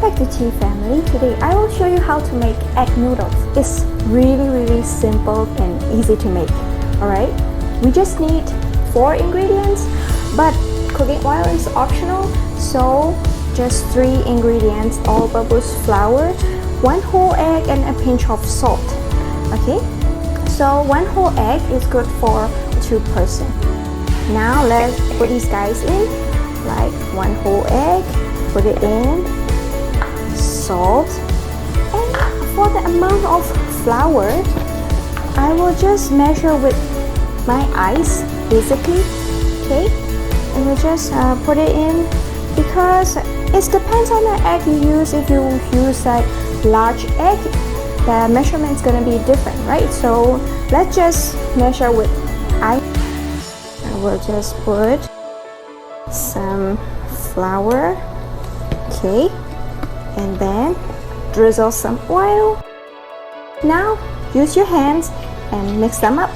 back to Tea Family. Today I will show you how to make egg noodles. It's really simple and easy to make. Alright, we just need 4 ingredients, but cooking oil is optional, so just 3 ingredients: all-purpose flour, 1 whole egg, and a pinch of salt. Okay, so 1 whole egg is good for 2 person. Now let's put these guys in, like 1 whole egg, put it in, salt, and for the amount of flour, I will just measure with my eyes basically. Okay, and we just put it in, because it depends on the egg you use. If you use a large egg, the measurement is gonna be different, right? So let's just measure with eye. I will just put some flour, okay, and then drizzle some oil. Now use your hands and mix them up.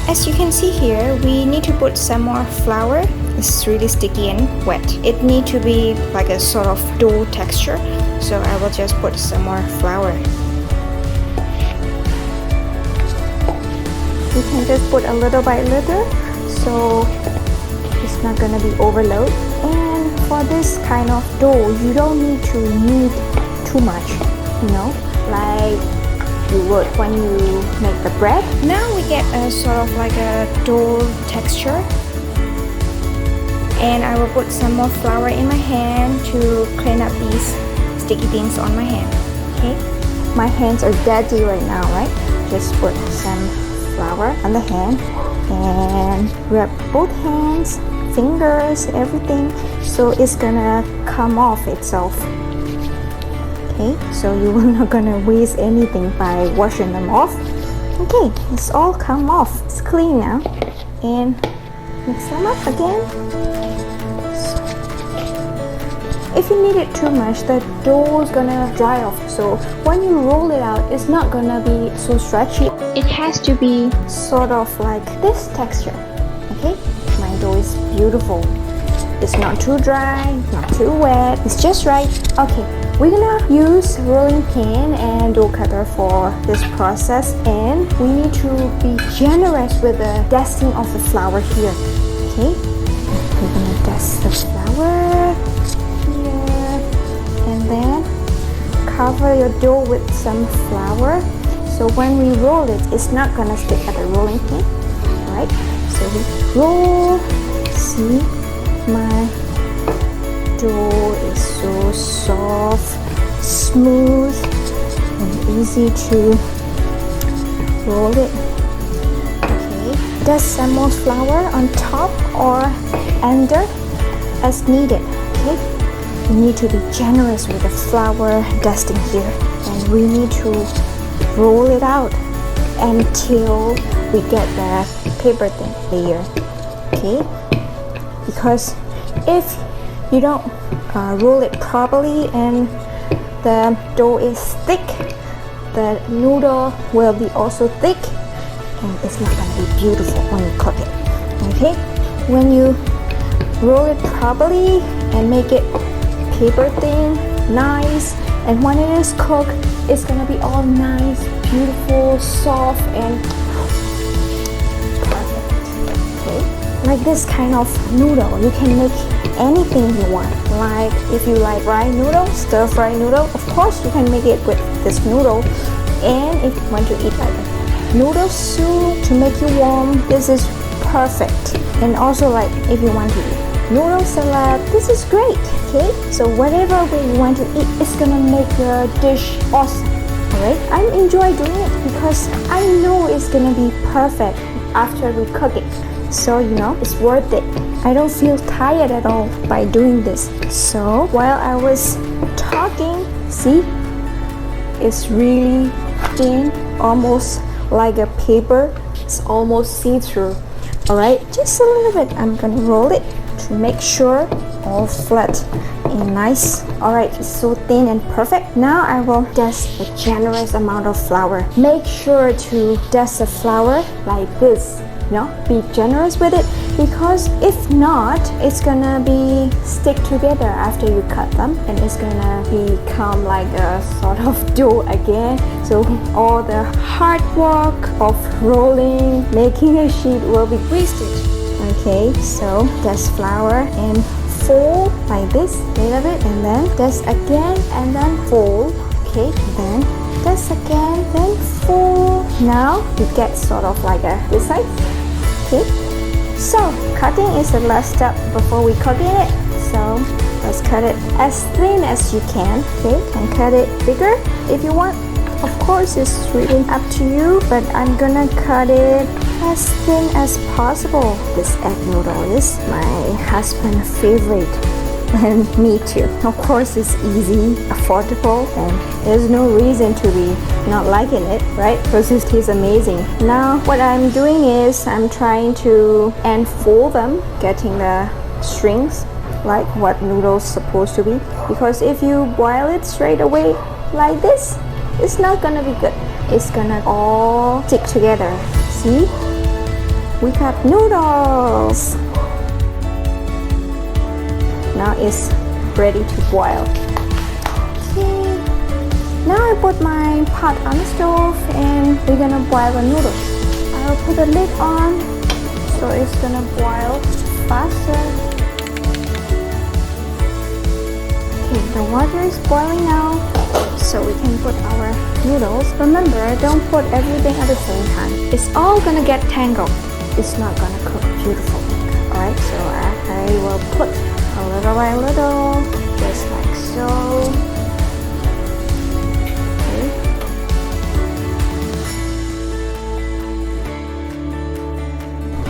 As you can see here, we need to put some more flour. It's really sticky and wet. It needs to be like a sort of dough texture, so I will just put some more flour. You can just put a little by little, so it's not gonna be overload. And for this kind of dough, you don't need to knead too much, you know, like you would when you make the bread. Now we get a sort of like a dough texture, and I will put some more flour in my hand to clean up these sticky things on my hand. Okay, my hands are dirty right now, right? Just put some flour on the hand and rub both hands, fingers, everything, so it's gonna come off itself. Okay, so you are not gonna waste anything by washing them off. Okay, it's all come off. It's clean now. And mix them up again. If you knead it too much, the dough is gonna dry off. So when you roll it out, it's not gonna be so stretchy. It has to be sort of like this texture. Okay, my dough is beautiful. It's not too dry, not too wet. It's just right. Okay. We're gonna use rolling pin and dough cutter for this process, and we need to be generous with the dusting of the flour here. Okay, we're gonna dust the flour here, and then cover your dough with some flour, so when we roll it, it's not gonna stick at the rolling pin. Alright, so we roll. See, my dough is so soft, smooth, and easy to roll it. Okay, dust some more flour on top or under as needed. Okay, we need to be generous with the flour dusting here, and we need to roll it out until we get the paper thin layer. Okay, because if you don't roll it properly and the dough is thick, the noodle will be also thick, and it's not going to be beautiful when you cook it. Okay, when you roll it properly and make it paper thin, nice, and when it is cooked, it's going to be all nice, beautiful, soft, and perfect. Okay, like this kind of noodle, you can make anything you want. Like if you like fried noodle, stir fried noodle, of course you can make it with this noodle. And if you want to eat like a noodle soup to make you warm, this is perfect. And also, like if you want to eat noodle salad, this is great. Okay, so whatever way you want to eat, it's gonna make your dish awesome. Alright, I enjoy doing it because I know it's gonna be perfect after we cook it. So you know, it's worth it. I don't feel tired at all by doing this. So while I was talking, see, it's really thin, almost like a paper. It's almost see-through. Alright, just a little bit. I'm gonna roll it to make sure all flat and nice. Alright, it's so thin and perfect. Now I will dust a generous amount of flour. Make sure to dust the flour like this. be generous with it, because if not, it's gonna be stick together after you cut them, and it's gonna become like a sort of dough again. So all the hard work of rolling, making a sheet will be wasted. Okay, so there's flour and fold like this little bit, and then there's again, and then fold. Okay, then this again, then fold. Now you get sort of like this size. Okay, so cutting is the last step before we cooking it. So let's cut it as thin as you can. Okay, and cut it bigger if you want. Of course, it's really up to you, but I'm gonna cut it as thin as possible. This egg noodle is my husband's favorite, and me too. Of course, it's easy, affordable, and there's no reason to be not liking it, right? Because it tastes amazing. Now what I'm doing is I'm trying to unfold them, getting the strings like what noodles supposed to be, because if you boil it straight away like this, it's not gonna be good. It's gonna all stick together. See, we got noodles. Now it's ready to boil. Okay, now I put my pot on the stove and we're gonna boil the noodles. I'll put the lid on so it's gonna boil faster. Okay, the water is boiling now, so we can put our noodles. Remember, don't put everything at the same time. It's all gonna get tangled. It's not gonna cook beautiful. Alright, so I will put a little by little, just like so.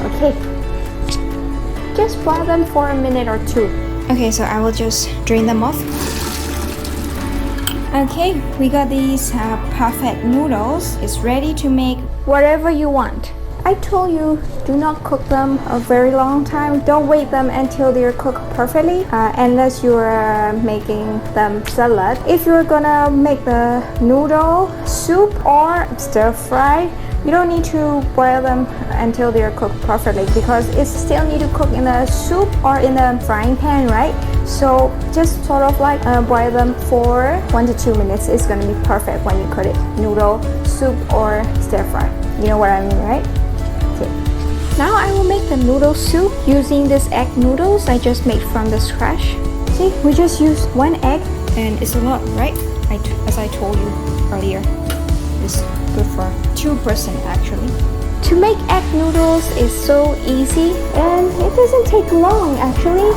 Okay. Just boil them for a minute or two. Okay, so I will just drain them off. Okay, we got these perfect noodles. It's ready to make whatever you want. I told you, do not cook them a very long time. Don't wait them until they're cooked perfectly, unless you're making them salad. If you're gonna make the noodle soup or stir fry, you don't need to boil them until they're cooked perfectly, because it still need to cook in the soup or in the frying pan, right? So just sort of like boil them for 1 to 2 minutes. It's gonna be perfect when you cook it. Noodle, soup, or stir fry. You know what I mean, right? Okay. Now I will make the noodle soup using this egg noodles I just made from the scratch. See, we just used 1 egg, and it's a lot, right? As I told you earlier, it's good for 2 person actually. To make egg noodles is so easy, and it doesn't take long actually,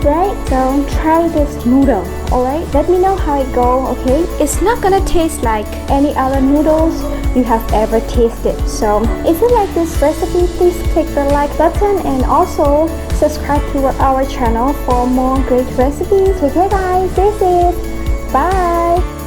right? So try this noodle, alright? Let me know how it goes, okay? It's not gonna taste like any other noodles you have ever tasted. So if you like this recipe, please click the like button and also subscribe to our channel for more great recipes. Take care guys, stay safe, bye!